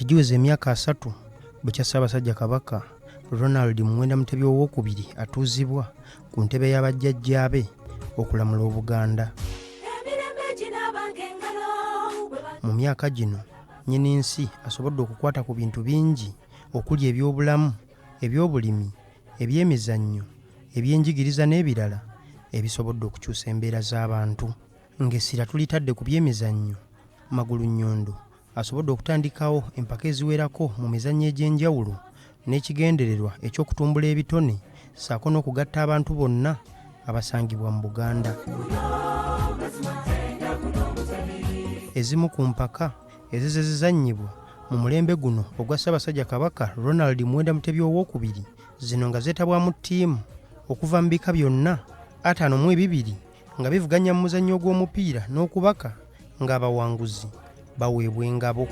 Giweze emyaka 3 bukya Ssaabasajja Kabaka Ronald Muwenda Mutebi owookubiri atuuzibwa ku ntebe y'abajjajjaabe okulamula Obuganda. Mu myaka gino nnyini nsi asobodde okukwata ku bintu bingi okuli ebyobulamu, ebyobulimi, eby'emizannyo, eby'enjigiriza n'ebirala ebisobodde okukyusa embeera z'abantu. Ng'essira tulitadde ku by'emizannyo, Magulu Nnyondo asobodde okutandikawo empaka eziwerako mu mizannyo egy'enjawulo n'ekigendererwa eky'okutumbula ebitone ssaako n'okugatta abantu bonna abasangibwa mu Buganda. Ezimu ku mpaka ezizannyibwa mu mulembe guno ogwa Ssaabasajja Kabaka Ronald Muwenda Mutebi owookubiri zino nga zeetabwamu ttiimu okuva mu bika byonna 52 nga bivuganya mu muzannyo gw'omupiira n'okubaka ng'abawanguzi baweebwa engabo.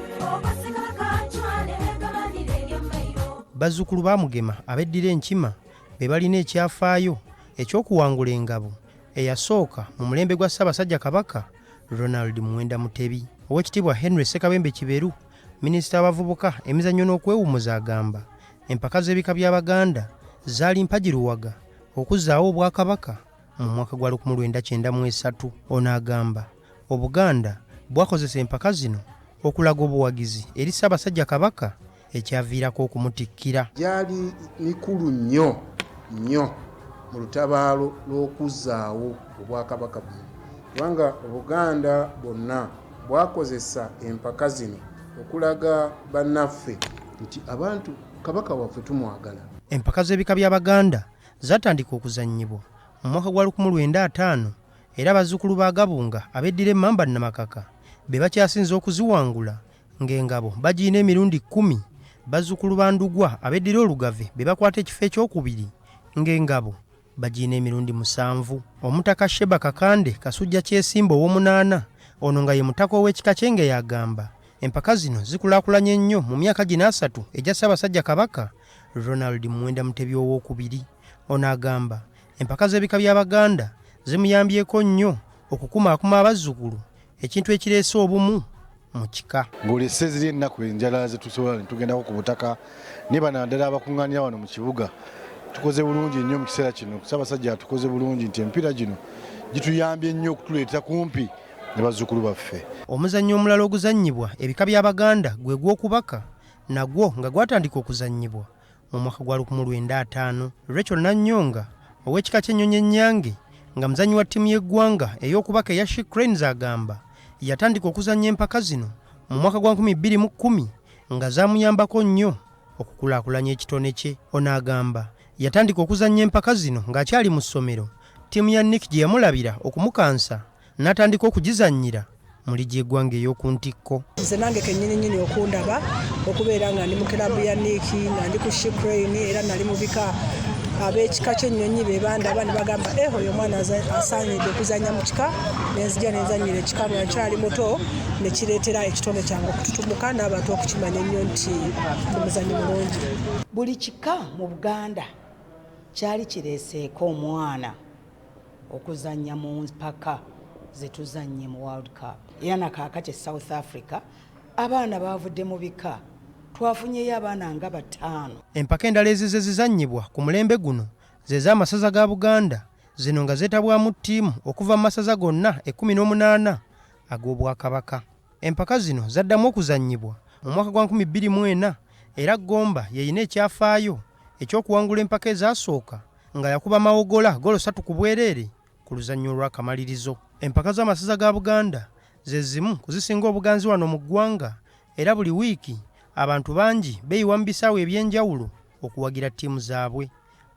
Bazzukulu ba Mugema abeddira enkima be balina ekyafaayo eky'okuwangula engabo eyasooka mu mulembe gwa Ssaabasajja Kabaka Ronald Muwenda Mutebi. Oweekitiibwa Henry Ssekabembe Kiberu, minisita w'abavubuka, emizannyo n'okwewummuza agamba empaka z'ebika by'Abaganda zaali mpagiruwaga okuzzaawo Obwakabaka mu mwaka gwa 1993. Ono agamba Obuganda bwakozesa empaka zino okulaga obuwagizi eri Ssaabasajja Kabaka ekyaviirako okumutikkira. Gyali mikulu nnyo mu lutabaalo lw'okuzzaawo Obwakabaka buno, kubanga Obuganda bwonna bwakozesa empaka zino okulaga bannaffe nti abantu Kabaka waffe tumwagala. Empaka z'ebika by'Abaganda zatandika okuzannyibwa mu mwaka gwa 1905 era bazzukulu ba Gabunga abeddira Emmamba Namakaka be bakyasinze okuziwangula ng'engabo bagiina emirundi 10. Bazzukulu ba Ndugwa abeddira Olugave be bakwata ekifo ekyokubiri ng'engabo bagiina emirundi 7. Omutaka Sheba Kakande Kasujja Kyesimba ow'omunaana ono nga ye mutaka ow'ekika ky'Enge yagamba empaka zino zikulaakulanye nnyo mu myaka gino 3 egya Ssaabasajja Kabaka Ronald Muwenda Mutebi owookubiri. Ono agamba empaka z'ebika by'Abaganda zimuyambyeko nnyo okukumaakuma abazzukulu, ekintu ekireese obumu mu kika. Ng'olese ziri ennaku enjala zetusobola tugendako ku butaka ne bano naddala abakuŋŋaanira wano mu kibuga. Tukoze bulungi nnyo mu kiseera kino. Ssaabasajja tukoze bulungi nti empiira gino gituyambye nnyo okutuleeta kumpi ne bazzukulu baffe. Omuzannyo omulala oguzannyibwa ebika by'Abaganda gwe gw'okubaka, nagwo nga gwatandika okuzannyibwa mu mwaka gwa 1905. Rachel Nannyonga ow'ekika ky'ennyonyi ennyange nga muzannyi wa ttiimu y'eggwanga ey'okubaka eya She Cranes agamba yatandika okuzannya empaka zino mu mwaka gwa 2010 nga zaamuyambako nnyo okukulaakulanya ekitone kye. Ono agamba yatandika okuzannya empaka zino ng'akyali mu ssomero, ttiimu ya Nick gye yamulabira okumukansa n'atandika okugizannyira mu ligi y'eggwanga ey'oku ntikko. Nze nange kennyini okundaba okubeera nga ndi mu kilabu ya Nick nga ndi ku She Crane era nali mu bika ab'ekika ky'ennyonyi be bandaba ne bagamba oyo omwana asaanidde okuzannya mu kika, nenzija nenzannyira ekika lwakyali muto ne kireetera ekitone kyange okututumuka n'abantu okukimanya ennyo nti omuzannyo mulungi. Buli kika mu Buganda kyali kireeseeko omwana okuzannya mu mpaka zetuzannye mu World Cup. Era nakaakati South Africa abaana bavudde mu bika twafunyeyo abaana nga 5. Empaka endala ezizannyibwa ku mulembe guno ze z'amasaza ga Buganda, zino nga zeetabwamu ttiimu okuva mu masaza gonna 18 ag'Obwakabaka. Empaka zino zaddamu okuzannyibwa mu mwaka gwa 2004 era Gomba yeyina ekyafaayo eky'okuwangula empaka ezaasooka nga yakuba mawogola golo 3 ku bwereere ku luzannyo olw'akamalirizo. Empaka z'amasaza ga Buganda ze zimu kuzisinga obuganzi wano mu ggwanga era buli wiiki abantu bangi beeyiwa mu bisaawe eby'enjawulo okuwagira ttiimu zaabwe.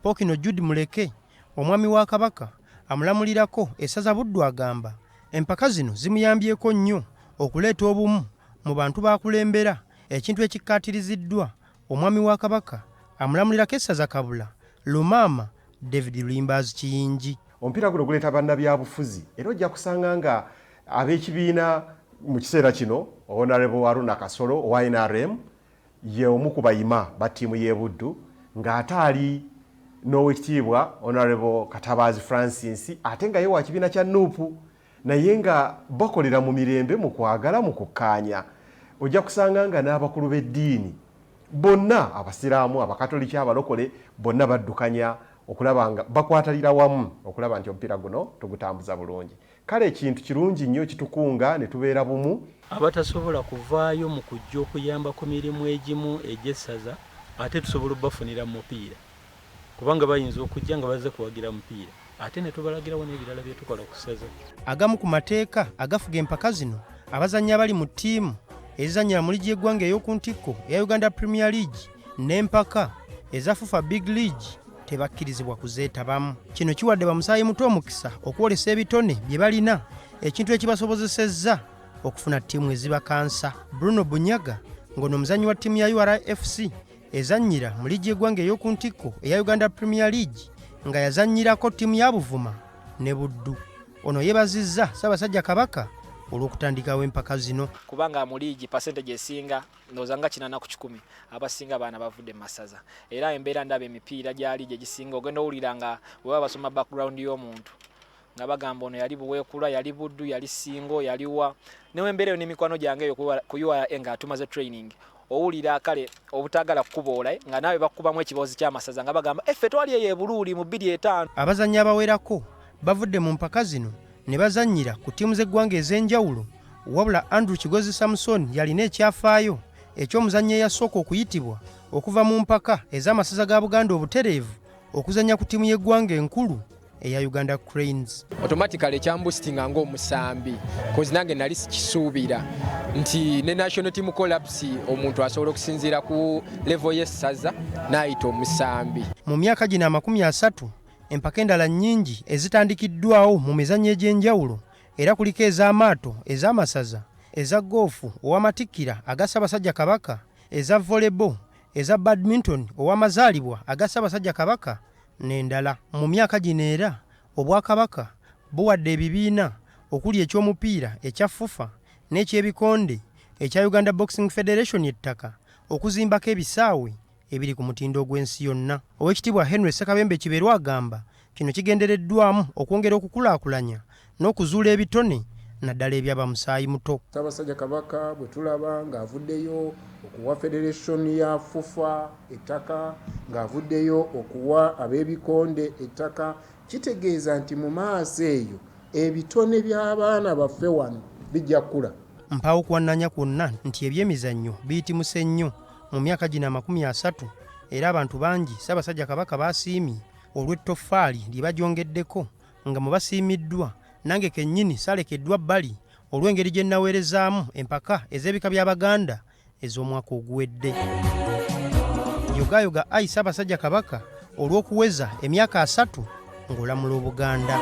Pokino Jude Muleke omwami wa Kabaka amulamulirako essaza Buddu agamba empaka zino zimuyambyeko nnyo okuleeta obumu mu bantu baakulembera, ekintu ekikkaatiriziddwa omwami wa Kabaka amulamulirako essaza Kabula Lumaama David Lulimbazi Kiyingi. Omupiira guno guleeta bannabyabufuzi era ojja kusanga nga ab'ekibiina mu kiseera kino Honorable Aruna Kasolo owa NRM ye omu ku bayima ba ttiimu y'e Buddu ng'ate ali n'owekitiibwa Honorable Katabaazi Francis ate nga ye wa kibiina kya Nuupu naye nga bakolera mu mirembe mu kwagala mu kukkaanya ojja kusanga nga n'abakulu b'eddiini bonna abasiraamu abakatoliki abalokole bonna baddukanya okulaba nga bakwatalira wamu okulaba nti omupiira guno tugutambuza bulungi. Kale ekintu kirungi nnyo kitukunga ne tubeera bumu. Abatasobola kuvaayo mu kujja okuyamba ku mirimu egimu egy'essaza ate tusobola obbafunira mu mupiira kubanga bayinza okujja nga bazze kuwagira mupiira ate ne tubalagirawo n'ebirala bye tukola ku ssaza. Agamu ku mateeka agafuga empaka zino abazannyi abali mu ttiimu ezizannyira mu liigi y'eggwanga ey'oku ntikko eya Uganda Premier League n'empaka eza FIFA Big League tebakkirizibwa kuzeetabamu. Kino kiwadde bamusaayi muto omukisa okwolesa ebitone bye balina ekintu ekibasobozesezza okufuna ttiimu ezibakansa. Bruno Bunyaga ng'ono omuzannyi wa ttiimu ya URFC ezannyira mu liigi y'eggwanga ey'oku ntikko eya Uganda Premier League nga yazannyirako ttiimu ya Buvuma ne Buddu. Ono yeebazizza Ssaabasajja Kabaka olw'okutandikawo empaka zino. Kubanga mu liigi percentage esinga ndowooza nga 80 ku 10 abasinga baana bavudde masaza. Era embeera ndaba emipiira gyali gye gisinga ogenda owulira nga bwe basoma background y'omuntu nga bagamba ono yali Buweekula, yali Buddu, yali Singo, yali wa newe embeera n'emikwano gyange eyo ku URA nga atumaze training owulira kale obutagala kukuboola nga naawe bakubamu ekiboozi ky'amasaza nga bagamba ffe twali eyo ebuluuli mu 2-5. Abazannyi abawerako bavudde mu mpaka zino ne bazannyira ku ttiimu z'eggwanga ez'enjawulo wabula Andrew Kigozi Samson yalina ekyafaayo eky'omuzannyi eyasooka okuyitibwa okuva mu mpaka ez'amasaza ga Buganda obutereevu okuzannya ku ttiimu y'eggwanga enkulu eya Uganda Cranes. Automatically ekyambustinga ng'omusambi kozi nange nali sikisuubira nti ne national team collapse omuntu asobola okusinziira ku level y'essaza n'ayita omusambi. Mu myaka gino 30 empaka endala nnyingi ezitandikiddwawo mu mizannyo egy'enjawulo era kuliko ez'amaato, ez'amasaza, eza goofu ow'amatikkira aga Ssaabasajja Kabaka, eza volleyball, eza badminton ow'amazaalibwa aga Ssaabasajja Kabaka n'endala. Mu myaka gino era Obwakabaka buwadde ebibiina okuli eky'omupiira ekya FIFA n'ekyebikonde ekya Uganda Boxing Federation ettaka okuzimbako ebisaawe ebiri ku mutindo ogw'ensi yonna. Oweekitiibwa Henry Ssekabembe Kiberwa agamba kino kigendereddwamu okwongera okukulaakulanya n'okuzuula ebitone naddala ebyaba musaayi muto. Ssaabasajja Kabaka bwe tulaba ng'avuddeyo okuwa federation ya FIFA ettaka, ng'avuddeyo okuwa ab'ebikonde ettaka, kitegeeza nti mu maaso eyo ebitone by'abaana baffe wano bijja kukula. Mpaawo okuwannanya kwonna nti ebyemizannyo biyitimuse nnyo mu myaka gino 30 era abantu bangi Ssaabasajja Kabaka baasiimye olw'ettoffaali lye bagyongeddeko nga mu basiimiddwa nange kennyini salekeddwa bbali olw'engeri gye nnaweerezaamu empaka ez'ebika by'Abaganda ez'omwaka oguwedde. Yogayoga ayi Ssaabasajja Kabaka olw'okuweza emyaka 3 ng'olamula Obuganda.